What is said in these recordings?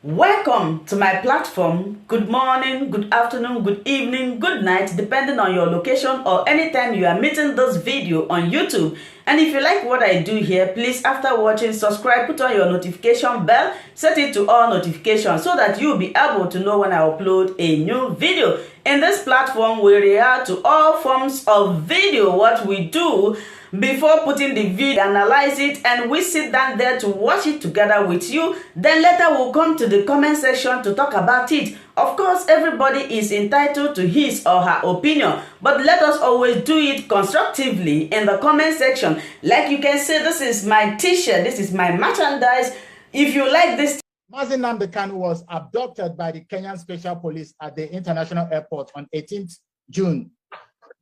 Welcome to my platform. Good morning, good afternoon, good evening, good night, depending on your location or anytime you are meeting this video on YouTube. And if you like what I do here, please, after watching, subscribe, put on your notification bell, set it to all notifications so that you'll be able to know when I upload a new video. In this platform, we react to all forms of video. What we do before putting the video, analyze it, and we sit down there to watch it together with you. Then later we'll come to the comment section to talk about it. Of course, everybody is entitled to his or her opinion, but let us always do it constructively in the comment section. Like you can see, this is my t-shirt, this is my merchandise. If you like this, Nnamdi Kanu was abducted by the Kenyan Special Police at the International Airport on 18th June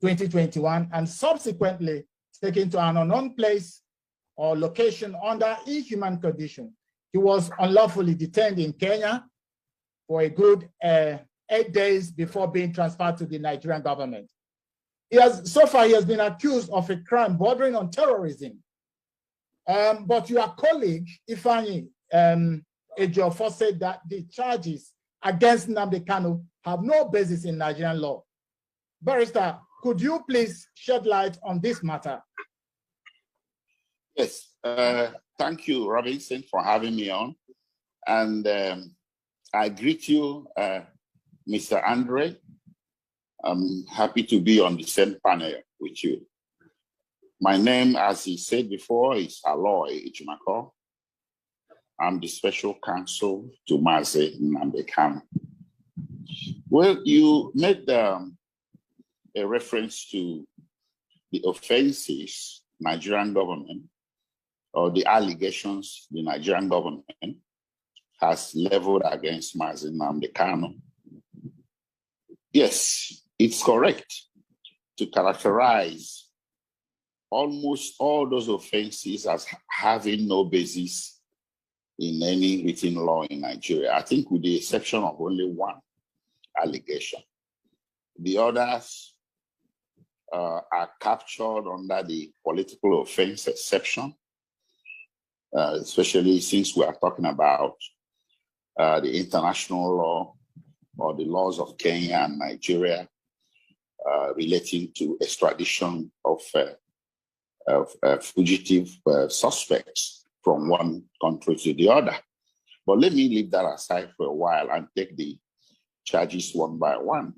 2021 and subsequently taken to an unknown place or location under inhuman condition. He was unlawfully detained in Kenya for a good 8 days before being transferred to the Nigerian government. So far, he has been accused of a crime bordering on terrorism. But your colleague, Ifeanyi Ejiofor, said that the charges against Nnamdi Kanu have no basis in Nigerian law. Barrister, could you please shed light on this matter? Yes, thank you, Robinson, for having me on. And I greet you, Mr. Andre. I'm happy to be on the same panel with you. My name, as he said before, is Aloy Ejimako. I'm the special counsel to Mazi Nnamdi Kanu. Well, you made a reference to the offenses Nigerian government or the allegations the Nigerian government has leveled against Mazi Nnamdi Kanu. Yes, it's correct to characterize almost all those offenses as having no basis in any written law in Nigeria. I think with the exception of only one allegation. The others are captured under the political offense exception, especially since we are talking about the international law or the laws of Kenya and Nigeria relating to extradition of fugitive suspects from one country to the other. But let me leave that aside for a while and take the charges one by one.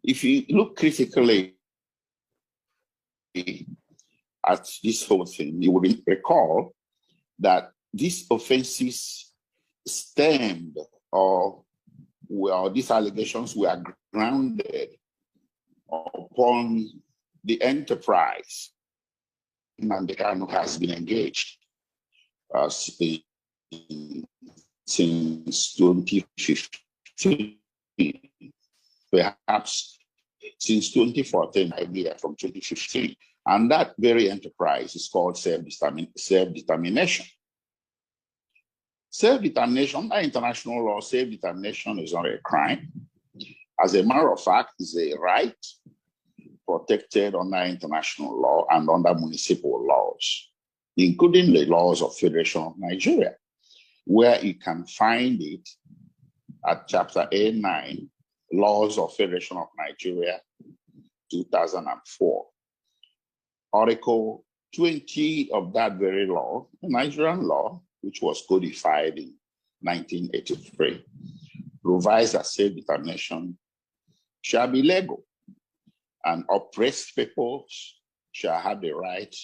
If you look critically at this whole thing, you will recall that these offenses stemmed or these allegations were grounded upon the enterprise Nnamdi Kanu has been engaged since 2015, perhaps since 2014, idea from 2015. And that very enterprise is called self-determination. Self-determination, by international law, self-determination is not a crime. As a matter of fact, it's a right protected under international law and under municipal laws, including the laws of Federation of Nigeria, where you can find it at Chapter A9, Laws of Federation of Nigeria, 2004. Article 20 of that very law, the Nigerian law, which was codified in 1983, provides that self-determination shall be legal, and oppressed peoples shall have the right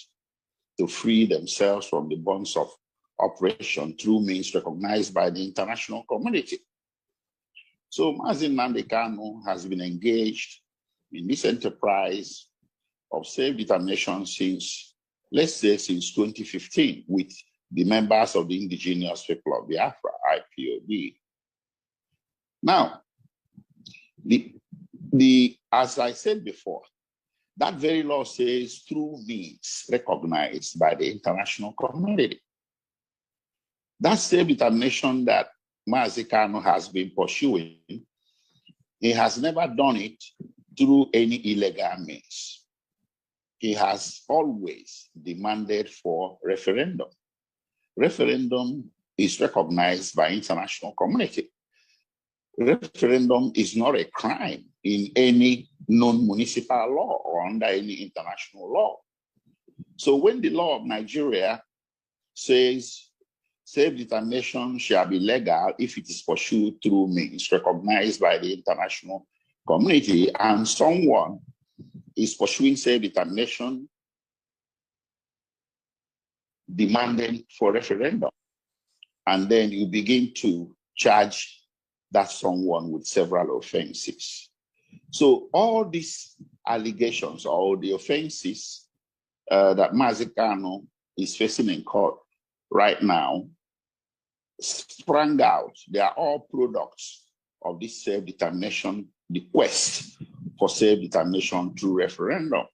to free themselves from the bonds of oppression through means recognized by the international community. So Mazi Nnamdi Kanu has been engaged in this enterprise of self-determination since, let's say, since 2015 with the members of the indigenous people of Biafra, IPOB. Now, as I said before, that very law says through means recognized by the international community. That self-determination that Mazi Kanu has been pursuing, he has never done it through any illegal means. He has always demanded for referendum. Referendum is recognized by international community. Referendum is not a crime in any non-municipal law or under any international law. So when the law of Nigeria says self-determination shall be legal if it is pursued through means recognized by the international community, and someone is pursuing self-determination demanding for referendum, and then you begin to charge that someone with several offenses. So all these allegations or the offenses that Nnamdi Kanu is facing in court right now sprang out. They are all products of this self-determination, the quest for self-determination through referendum.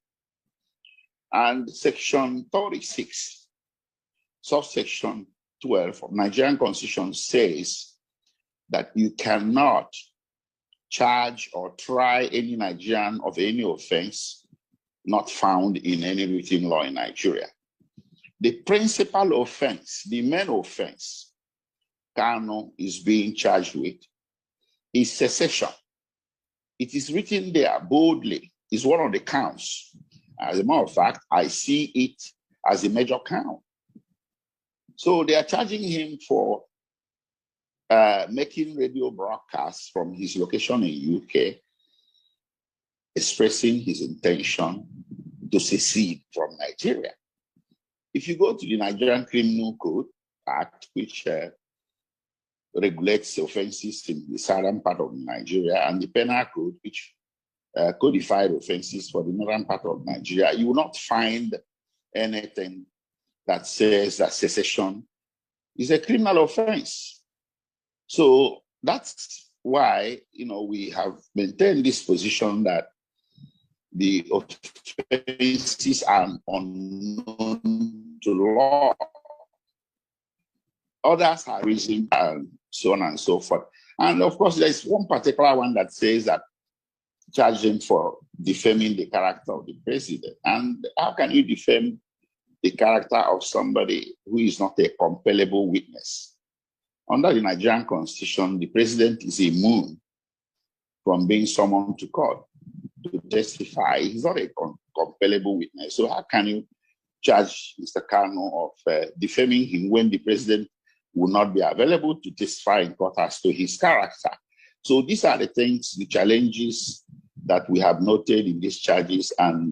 And Section 36, subsection 12 of Nigerian Constitution says that you cannot charge or try any Nigerian of any offense not found in any written law in Nigeria. The principal offense, the main offense Kanu is being charged with is secession. It is written there boldly. It's one of the counts. As a matter of fact, I see it as a major count. So they are charging him for making radio broadcasts from his location in UK, expressing his intention to secede from Nigeria. If you go to the Nigerian Criminal Code Act, which regulates offenses in the southern part of Nigeria, and the Penal Code, which codified offenses for the northern part of Nigeria, you will not find anything that says that secession is a criminal offense. So that's why, we have maintained this position that the offenses are unknown to law. Others are reason and so on and so forth. And of course, there's one particular one that says that charging for defaming the character of the president. And how can you defame the character of somebody who is not a compellable witness? Under the Nigerian Constitution, the president is immune from being summoned to court to testify. He's not a compellable witness. So how can you charge Mr. Kanu of defaming him when the president will not be available to testify in court as to his character? So these are the things, the challenges that we have noted in these charges, and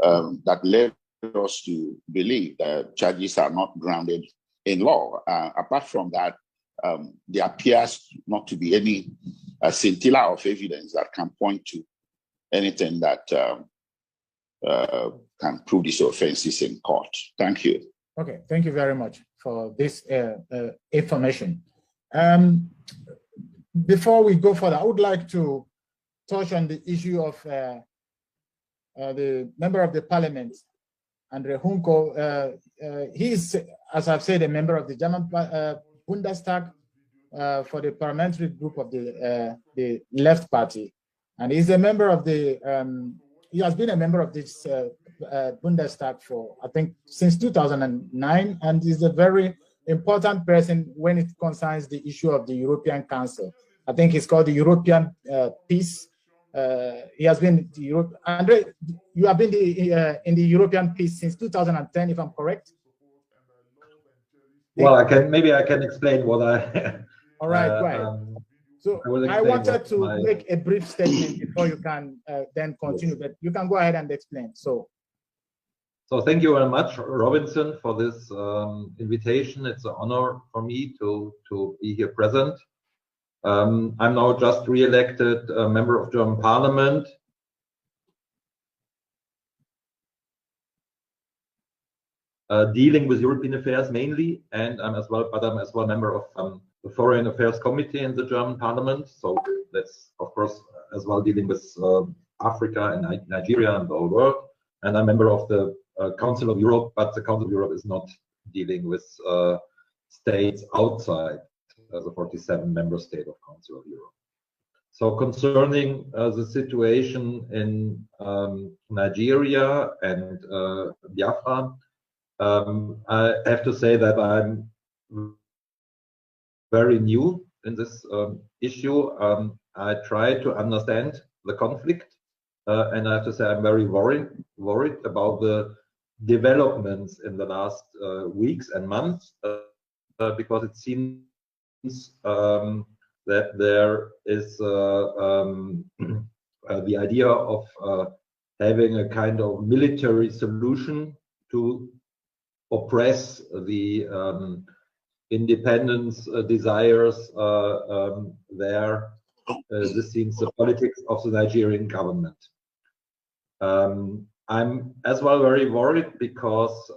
that led us to believe that charges are not grounded in law. Apart from that, there appears not to be any scintilla of evidence that can point to anything that can prove these offenses in court. Thank you. Okay, thank you very much for this information. Before we go further, I would like to touch on the issue of the member of the parliament, Andre Hunko. He's, as I've said, a member of the German Bundestag for the parliamentary group of the Left Party. And he's a member of the, he has been a member of this Bundestag for, I think, since 2009, and is a very important person when it concerns the issue of the European Council. I think it's called the European Peace. He has been the Europe. Andre, you have been in the European Peace since 2010, if I'm correct. Well, maybe I can explain what I. All right, go ahead. So I wanted to make a brief statement before you can then continue, but you can go ahead and explain. So thank you very much, Robinson, for this invitation. It's an honor for me to be here present. I'm now just re-elected member of German Parliament. Dealing with European affairs mainly, and I'm as well member of the Foreign Affairs Committee in the German Parliament. So that's of course as well dealing with Africa and Nigeria and the whole world. And I'm a member of the Council of Europe, but the Council of Europe is not dealing with states outside the 47 member state of Council of Europe. So concerning the situation in Nigeria and Biafra, I have to say that I'm very new in this issue. I try to understand the conflict, and I have to say I'm very worried about the developments in the last weeks and months, because it seems that there is the idea of having a kind of military solution to oppress the independence desires there. This seems the politics of the Nigerian government. I'm as well very worried because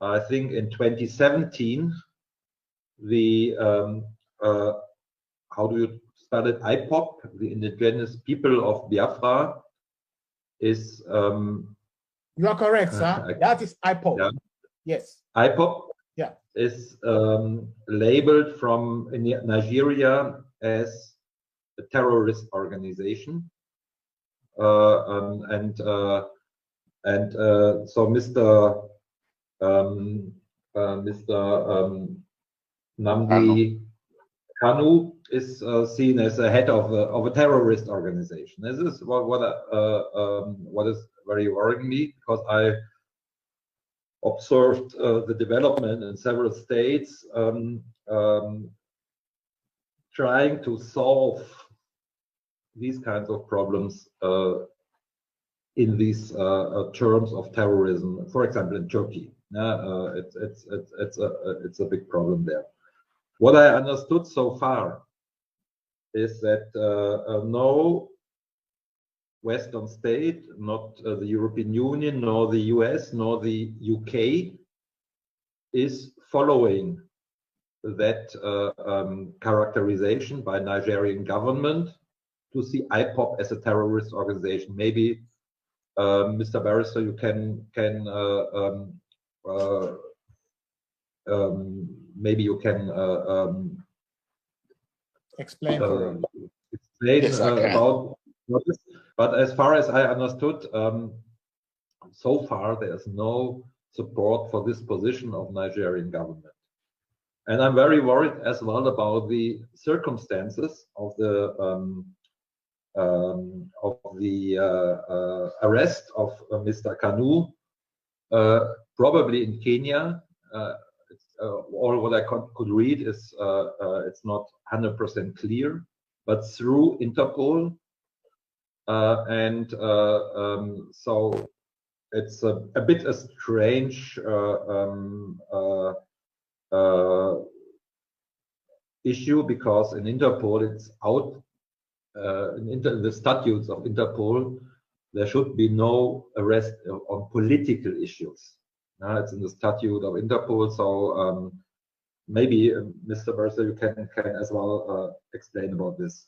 I think in 2017 the how do you spell it? IPOB, the indigenous people of Biafra, is you are correct, sir. That is IPOB. Yeah. Yes. IPOB, yeah, is labeled from Nigeria as a terrorist organization, so Mr. Nnamdi Kanu is seen as a head of a terrorist organization. This is what is very worrying me, because I observed the development in several states trying to solve these kinds of problems in these terms of terrorism. For example, in Turkey, it's a big problem there. What I understood so far is that no Western state, not the European Union, nor the US, nor the UK, is following that characterization by Nigerian government to see IPOB as a terrorist organization. Maybe, Mr. Barrister, you can maybe you can explain yes, about this. But as far as I understood, so far there's no support for this position of Nigerian government. And I'm very worried as well about the circumstances of the arrest of Mr. Kanu, probably in Kenya. All what I could read is it's not 100% clear, but through Interpol. So it's a bit a strange issue, because in Interpol it's out in the statutes of Interpol there should be no arrest on political issues. It's in the statute of Interpol, so maybe Mr. Barrister, you can as well explain about this.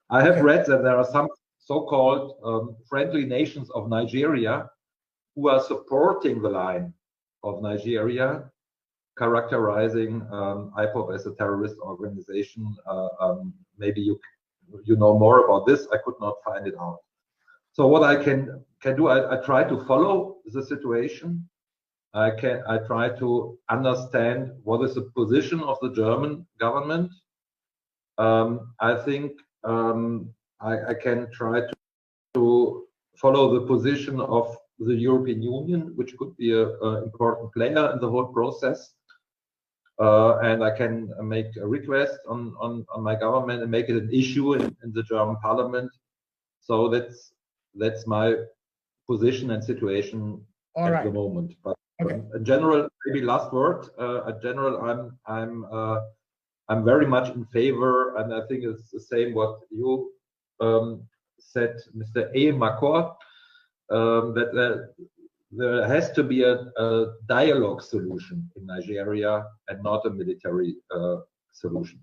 I have read that there are some so-called friendly nations of Nigeria who are supporting the line of Nigeria, characterizing IPOB as a terrorist organization. Maybe you know more about this. I could not find it out. So what I can do, I try to follow the situation. I try to understand what is the position of the German government. I think I can try to follow the position of the European Union, which could be an important player in the whole process. And I can make a request on my government and make it an issue in the German Parliament. So that's my position and situation at the moment. But in general, maybe last word. In general, I'm very much in favor, and I think it's the same what you said, Mr. Ejimako, that there has to be a dialogue solution in Nigeria and not a military solution.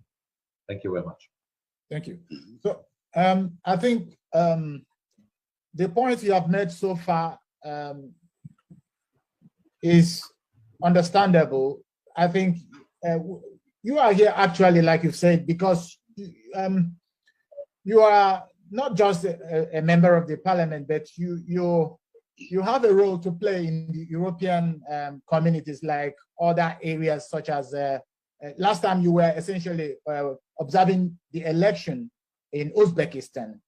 Thank you very much. Thank you. So I think the points you have made so far is understandable. I think you are here actually, like you've said, because you are not just a member of the parliament, but you you have a role to play in the European communities, like other areas such as, last time you were essentially observing the election in Uzbekistan.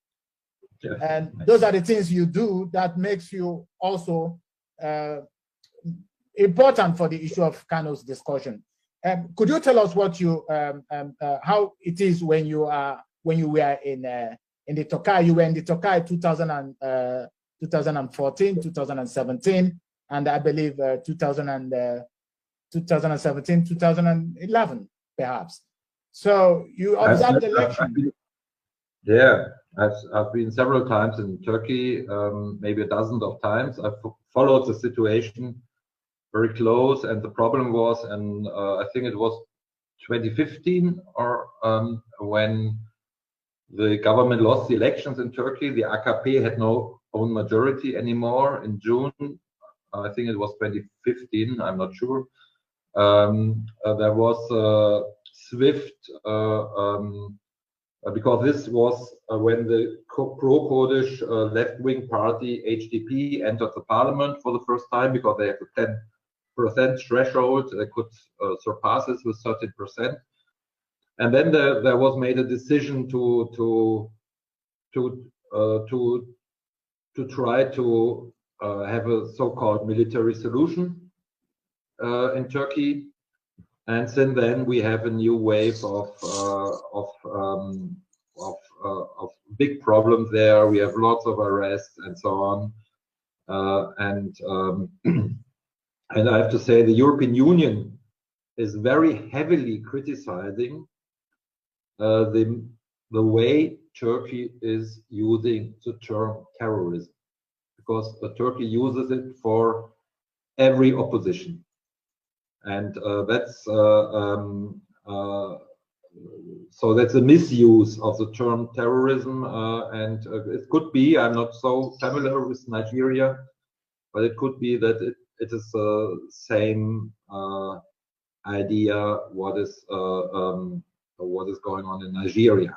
Yeah. And those are the things you do that makes you also important for the issue of Kanu's discussion. Could you tell us what you how it is when you were in the Tokai? You were in the Tokai 2014, 2017, and I believe 2017, 2011, perhaps. So you observed the election. Yeah, I've been several times in Turkey, maybe a dozen of times. I've followed the situation very close, and the problem was, and I think it was 2015, or when the government lost the elections in Turkey. The AKP had no own majority anymore in June. I think it was 2015, I'm not sure. There was a swift, because this was when the pro-Kurdish left-wing party HDP entered the parliament for the first time, because they have a 10% threshold. They could surpass this with 13%. And then there was made a decision to try to have a so-called military solution in Turkey, and since then we have a new wave of big problems there. We have lots of arrests and so on, and I have to say the European Union is very heavily criticizing the way Turkey is using the term terrorism, because Turkey uses it for every opposition, and that's so that's a misuse of the term terrorism, and it could be, I'm not so familiar with Nigeria, but it could be that it is the same idea what is going on in Nigeria.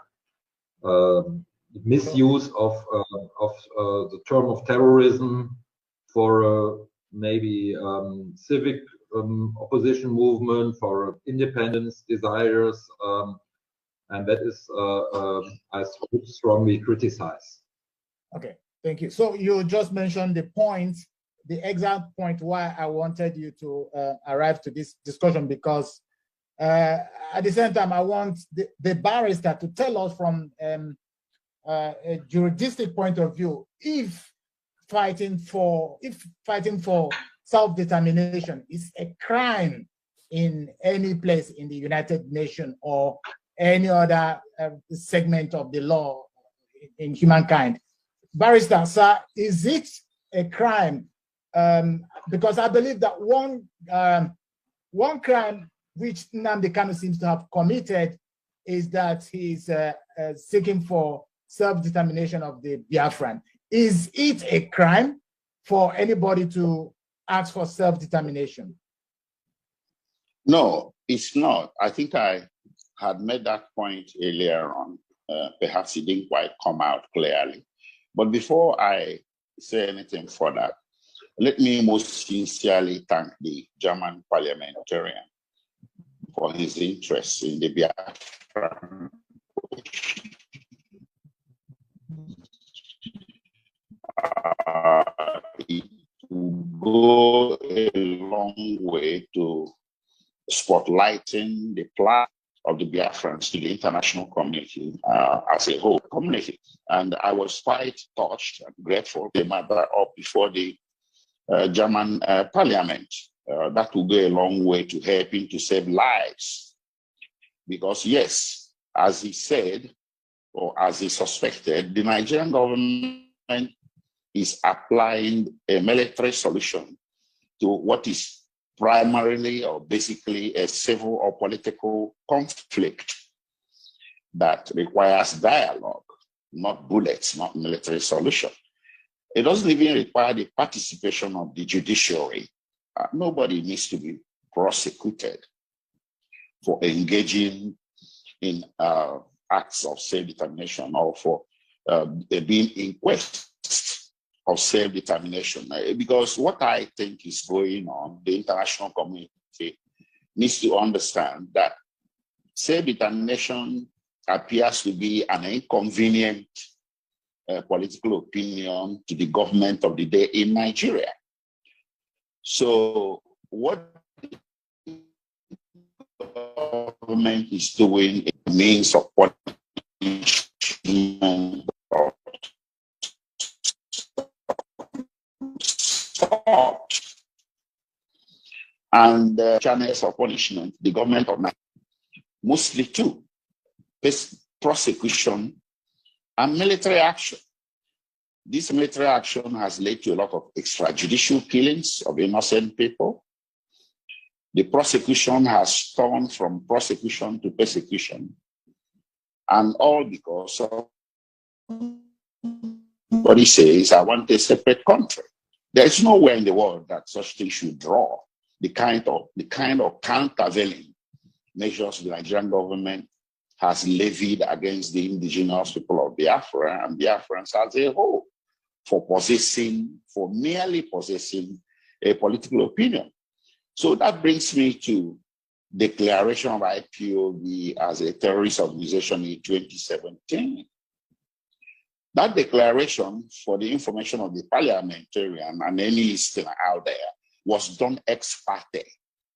Misuse of the term of terrorism for maybe civic opposition movement, for independence desires, and that is I strongly criticize. Okay, thank you. So you just mentioned the point, the exact point why I wanted you to arrive to this discussion, because at the same time I want the barrister to tell us from a juristic point of view, if fighting for self-determination is a crime in any place in the United Nations or any other segment of the law in humankind. Barrister, sir, is it a crime? Because I believe that one crime which Nnamdi Kanu seems to have committed is that he's seeking for self-determination of the Biafran. Is it a crime for anybody to ask for self-determination? No, it's not. I think I had made that point earlier on. Perhaps it didn't quite come out clearly. But before I say anything further, let me most sincerely thank the German parliamentarian for his interest in the Biafra. It will go a long way to spotlighting the plight of the Biafrans to the international community as a whole community. And I was quite touched and grateful to matter up before the German parliament. That will go a long way to helping to save lives. Because yes, as he said, or as he suspected, the Nigerian government is applying a military solution to what is primarily or basically a civil or political conflict that requires dialogue, not bullets, not military solution. It doesn't even require the participation of the judiciary. Nobody needs to be prosecuted for engaging in acts of self-determination or for being inquested of self-determination. Because what I think is going on, the international community needs to understand that self-determination appears to be an inconvenient political opinion to the government of the day in Nigeria. So what the government is doing in means of punishment or and channels of punishment, the government of Nigeria, mostly two, prosecution and military action. This military action has led to a lot of extrajudicial killings of innocent people. The prosecution has turned from prosecution to persecution, and all because of what he says, I want a separate country. There is nowhere in the world that such things should draw the kind of countervailing measures the Nigerian government has levied against the indigenous people of Biafra and Biafrans as a whole for merely possessing a political opinion. So that brings me to the declaration of IPOB as a terrorist organization in 2017. That declaration, for the information of the parliamentarian and any listener out there, was done ex parte.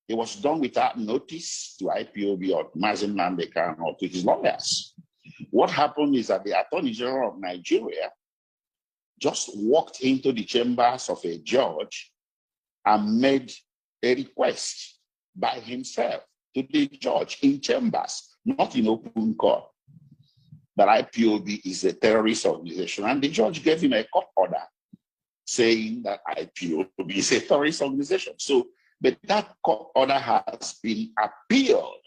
It was done without notice to IPOB or Nnamdi Kanu or to his lawyers. What happened is that the Attorney General of Nigeria just walked into the chambers of a judge and made a request by himself to the judge in chambers, not in open court, that IPOB is a terrorist organization. And the judge gave him a court order saying that IPOB is a terrorist organization. So, but that court order has been appealed.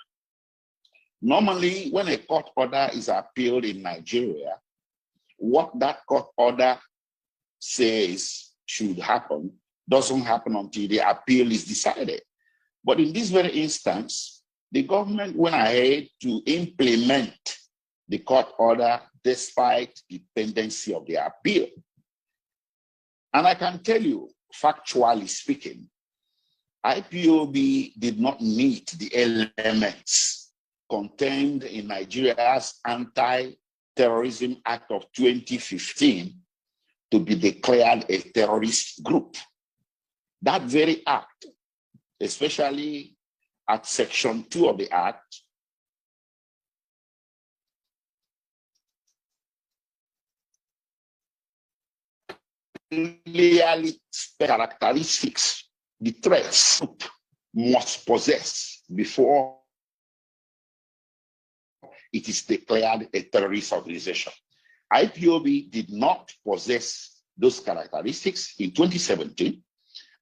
Normally, when a court order is appealed in Nigeria, what that court order says should happen doesn't happen until the appeal is decided. But in this very instance, the government went ahead to implement the court order despite the pendency of the appeal. And I can tell you, factually speaking, IPOB did not meet the elements contained in Nigeria's Anti-Terrorism Act of 2015 to be declared a terrorist group. That very act, especially at Section 2 of the Act, clearly characteristics the threats must possess before it is declared a terrorist organization. IPOB did not possess those characteristics in 2017.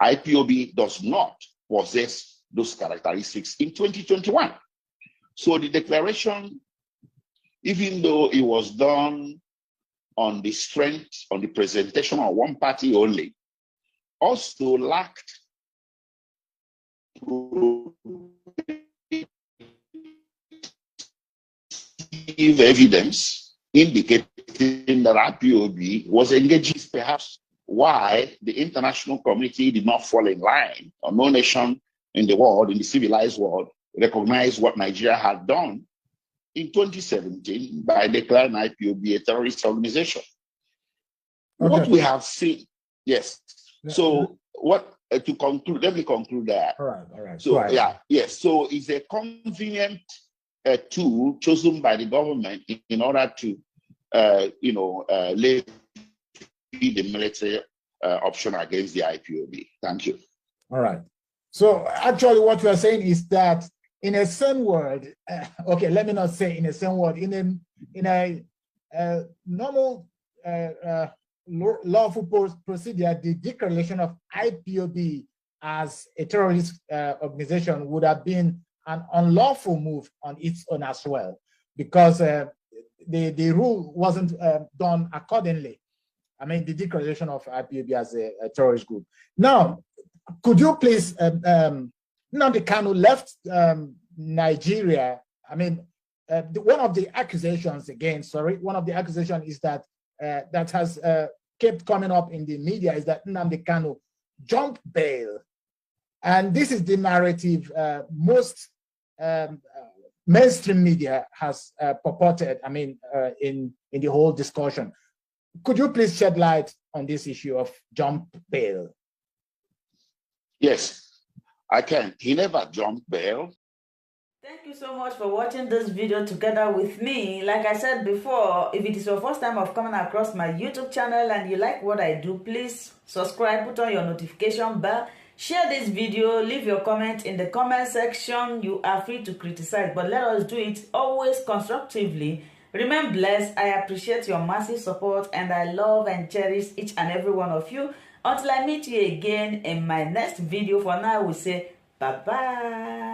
IPOB does not possess those characteristics in 2021. So the declaration, even though it was done on the strength, on the presentation of one party only, also lacked evidence indicating that IPOB was engaging, perhaps why the international community did not fall in line, or no nation in the world, in the civilized world, recognized what Nigeria had done in 2017 by declaring IPOB a terrorist organization. Okay. What we have seen, yes. So what to conclude? Let me conclude that. All right. So yes. So it's a convenient tool chosen by the government in order to, lay the military option against the IPOB. Thank you. All right. So actually, what we are saying is that in a same word, okay, let me not say in a same word, in a normal lawful procedure, the declaration of IPOB as a terrorist organization would have been an unlawful move on its own as well, because the rule wasn't done accordingly. I mean, the declaration of IPOB as a terrorist group. Now, could you please, Nnamdi Kanu left Nigeria. I mean, one of the accusations is that that has kept coming up in the media is that Nnamdi Kanu jumped bail. And this is the narrative most mainstream media has purported, in the whole discussion. Could you please shed light on this issue of jump bail? Yes, I can. He never jumped bail. Thank you so much for watching this video together with me. Like I said before, if it is your first time of coming across my YouTube channel and you like what I do, please subscribe, put on your notification bell, share this video, leave your comment in the comment section. You are free to criticize, but let us do it always constructively. Remain blessed. I appreciate your massive support and I love and cherish each and every one of you. Until I meet you again in my next video, for now we say bye-bye.